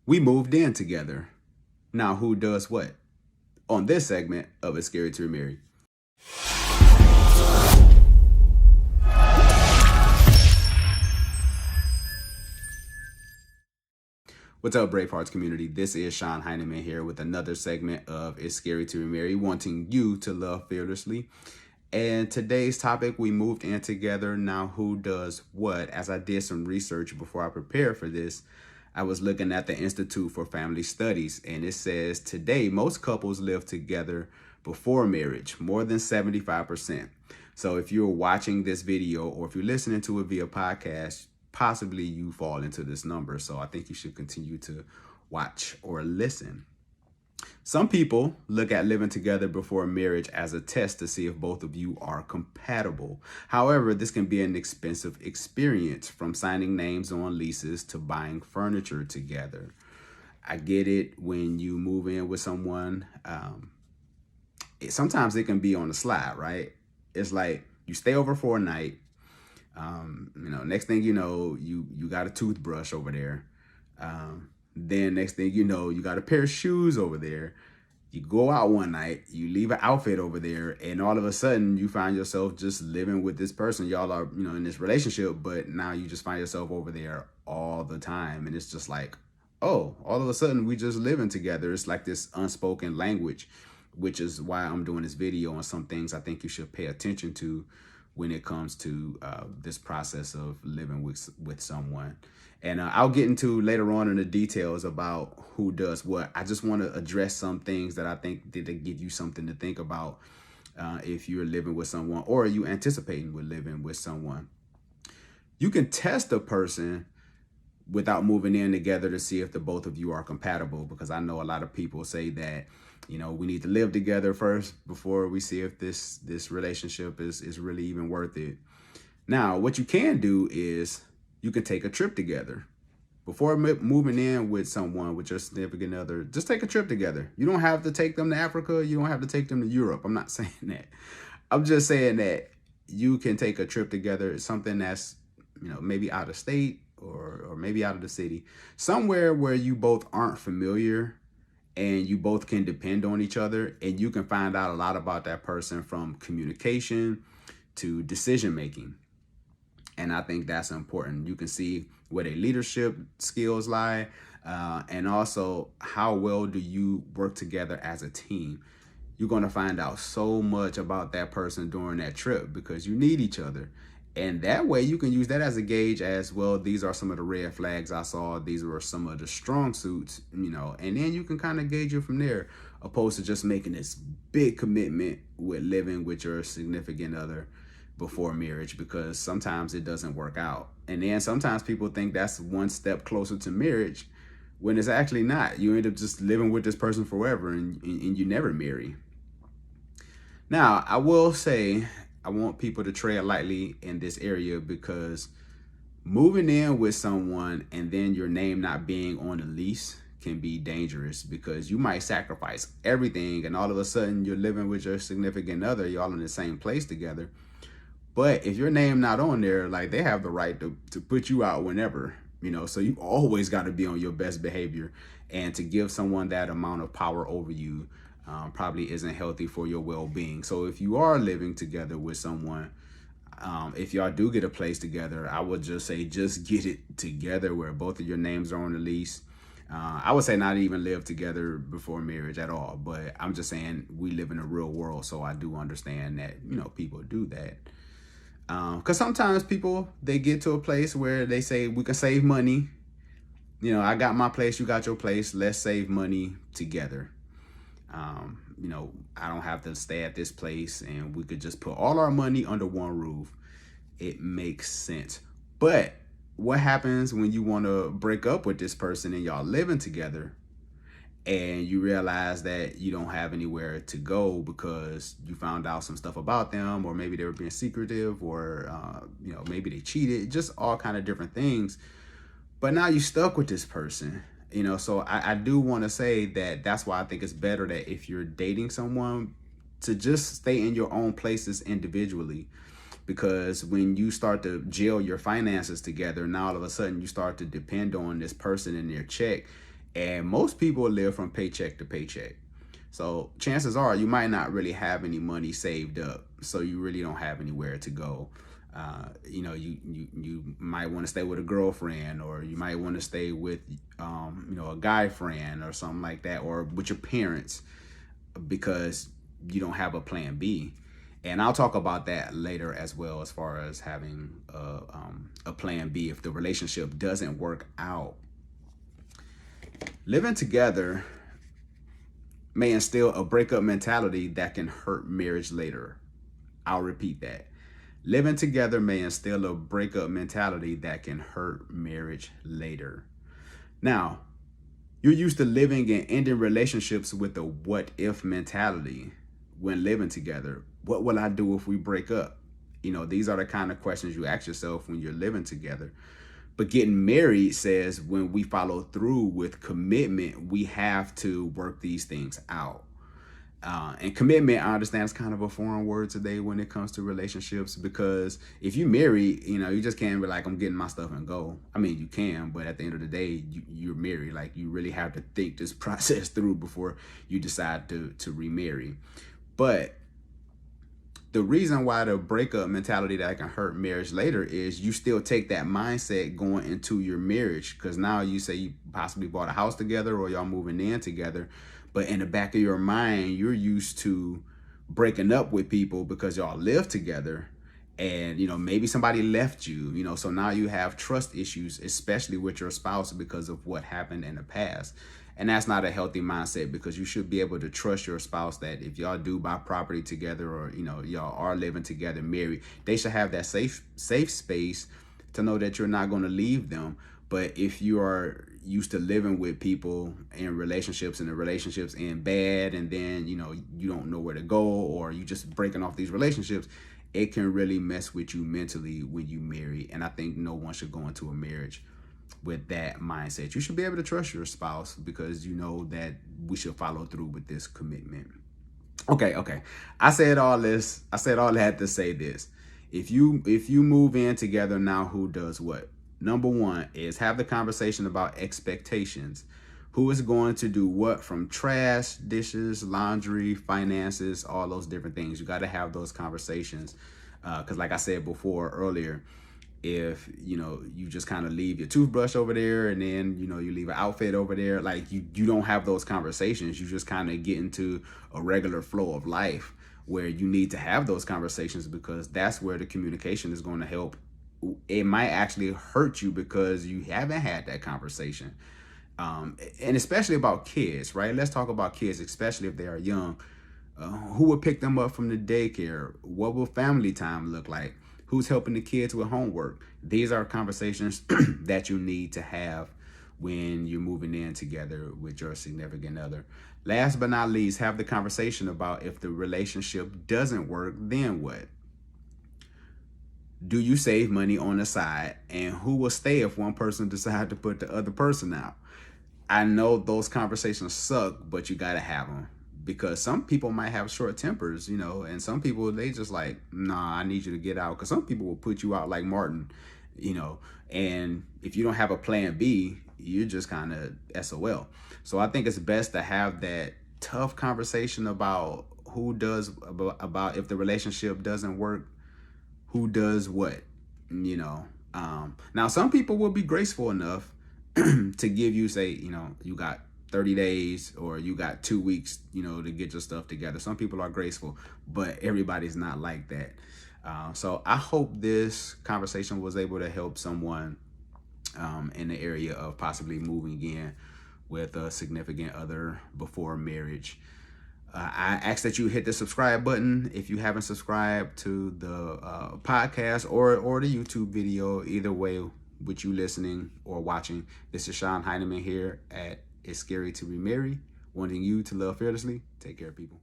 We moved in together. Now who does what? On this segment of It's Scary to Remarry. What's up, Brave Hearts community? This is Sean Heineman here with another segment of It's Scary to Remarry, wanting you to love fearlessly. And today's topic, we moved in together. Now who does what? As I did some research before I prepared for this, I was looking at the Institute for Family Studies, and it says today most couples live together before marriage, more than 75%. So if you're watching this video or if you're listening to it via podcast, possibly you fall into this number. So I think you should continue to watch or listen. Some people look at living together before marriage as a test to see if both of you are compatible. However, this can be an expensive experience, from signing names on leases to buying furniture together. I get it when you move in with someone. Sometimes it can be on the slide, right? It's like you stay over for a night. Next thing you know, you got a toothbrush over there. Then next thing you know, you got a pair of shoes over there. You go out one night, you leave an outfit over there, and all of a sudden you find yourself just living with this person. Y'all are, in this relationship, but now you just find yourself over there all the time. And it's just like, oh, all of a sudden we just living together. It's like this unspoken language, which is why I'm doing this video on some things I think you should pay attention to when it comes to this process of living with someone. And I'll get into later on in the details about who does what. I just want to address some things that I think that they give you something to think about if you're living with someone or you anticipating with living with someone. You can test a person without moving in together to see if the both of you are compatible, because I know a lot of people say that, we need to live together first before we see if this relationship is really even worth it. Now, what you can do is you can take a trip together. Before moving in with someone, with your significant other, just take a trip together. You don't have to take them to Africa. You don't have to take them to Europe. I'm not saying that. I'm just saying that you can take a trip together. It's something that's, maybe out of state or maybe out of the city, somewhere where you both aren't familiar and you both can depend on each other, and you can find out a lot about that person, from communication to decision making. And I think that's important. You can see where their leadership skills lie, and also how well do you work together as a team. You're going to find out so much about that person during that trip because you need each other. And that way you can use that as a gauge as well. These are some of the red flags I saw. These were some of the strong suits, and then you can kind of gauge it from there, opposed to just making this big commitment with living with your significant other before marriage, because sometimes it doesn't work out. And then sometimes people think that's one step closer to marriage when it's actually not. You end up just living with this person forever and you never marry. Now, I will say, I want people to tread lightly in this area, because moving in with someone and then your name not being on the lease can be dangerous, because you might sacrifice everything and all of a sudden you're living with your significant other, y'all in the same place together. But if your name not on there, like, they have the right to put you out whenever, so you always got to be on your best behavior. And to give someone that amount of power over you probably isn't healthy for your well-being. So if you are living together with someone, if y'all do get a place together, I would just say, just get it together where both of your names are on the lease. I would say not even live together before marriage at all. But I'm just saying, we live in a real world, so I do understand that, people do that. Because sometimes people, they get to a place where they say, we can save money. I got my place, you got your place. Let's save money together. I don't have to stay at this place, and we could just put all our money under one roof. It makes sense. But what happens when you want to break up with this person and y'all living together, and you realize that you don't have anywhere to go because you found out some stuff about them, or maybe they were being secretive, or maybe they cheated, just all kind of different things. But now you stuck with this person. So I do want to say that that's why I think it's better that if you're dating someone, to just stay in your own places individually. Because when you start to gel your finances together, now all of a sudden you start to depend on this person and their check, And most people live from paycheck to paycheck. So chances are you might not really have any money saved up. So you really don't have anywhere to go. You might want to stay with a girlfriend, or you might want to stay with, a guy friend or something like that, or with your parents, because you don't have a plan B. And I'll talk about that later as well, as far as having a plan B if the relationship doesn't work out. Living together may instill a breakup mentality that can hurt marriage later. I'll repeat that. Living together may instill a breakup mentality that can hurt marriage later. Now, you're used to living and ending relationships with a what if mentality when living together. What will I do if we break up? These are the kind of questions you ask yourself when you're living together. But getting married says when we follow through with commitment, we have to work these things out. And commitment, I understand, is kind of a foreign word today when it comes to relationships, because if you marry, you just can't be like, I'm getting my stuff and go. I mean, you can, but at the end of the day, you're married. Like, you really have to think this process through before you decide to remarry. But the reason why the breakup mentality that can hurt marriage later is you still take that mindset going into your marriage, because now you say you possibly bought a house together or y'all moving in together, but in the back of your mind, you're used to breaking up with people because y'all live together, and maybe somebody left you, so now you have trust issues, especially with your spouse, because of what happened in the past. And that's not a healthy mindset, because you should be able to trust your spouse that if y'all do buy property together, or y'all are living together married, they should have that safe space to know that you're not going to leave them. But if you are used to living with people in relationships, and the relationships end bad, and then you don't know where to go, or you just breaking off these relationships, it can really mess with you mentally when you marry. And I think no one should go into a marriage with that mindset. You should be able to trust your spouse, because you know that we should follow through with this commitment. Okay. I said all that to say this. If you move in together now, who does what? Number one is have the conversation about expectations. Who is going to do what, from trash, dishes, laundry, finances, all those different things. You got to have those conversations. Because like I said earlier, if you just kind of leave your toothbrush over there, and then you leave an outfit over there, like you don't have those conversations. You just kind of get into a regular flow of life where you need to have those conversations, because that's where the communication is going to help. It might actually hurt you because you haven't had that conversation. And especially about kids, right? Let's talk about kids, especially if they are young. Who will pick them up from the daycare? What will family time look like? Who's helping the kids with homework? These are conversations that you need to have when you're moving in together with your significant other. Last but not least, have the conversation about if the relationship doesn't work, then what? Do you save money on the side? And who will stay if one person decides to put the other person out? I know those conversations suck, but you got to have them, because some people might have short tempers, and some people, they just like, nah, I need you to get out. Because some people will put you out like Martin, and if you don't have a plan B, you're just kind of SOL. So I think it's best to have that tough conversation about who does, about if the relationship doesn't work, who does what, Now, some people will be graceful enough to give you, say, you got 30 days or you got 2 weeks, to get your stuff together. Some people are graceful, but everybody's not like that. So I hope this conversation was able to help someone in the area of possibly moving in with a significant other before marriage. I ask that you hit the subscribe button if you haven't subscribed to the podcast or the YouTube video. Either way, with you listening or watching, this is Sean Heineman here at It's Scary to Remarry, wanting you to love fearlessly. Take care, people.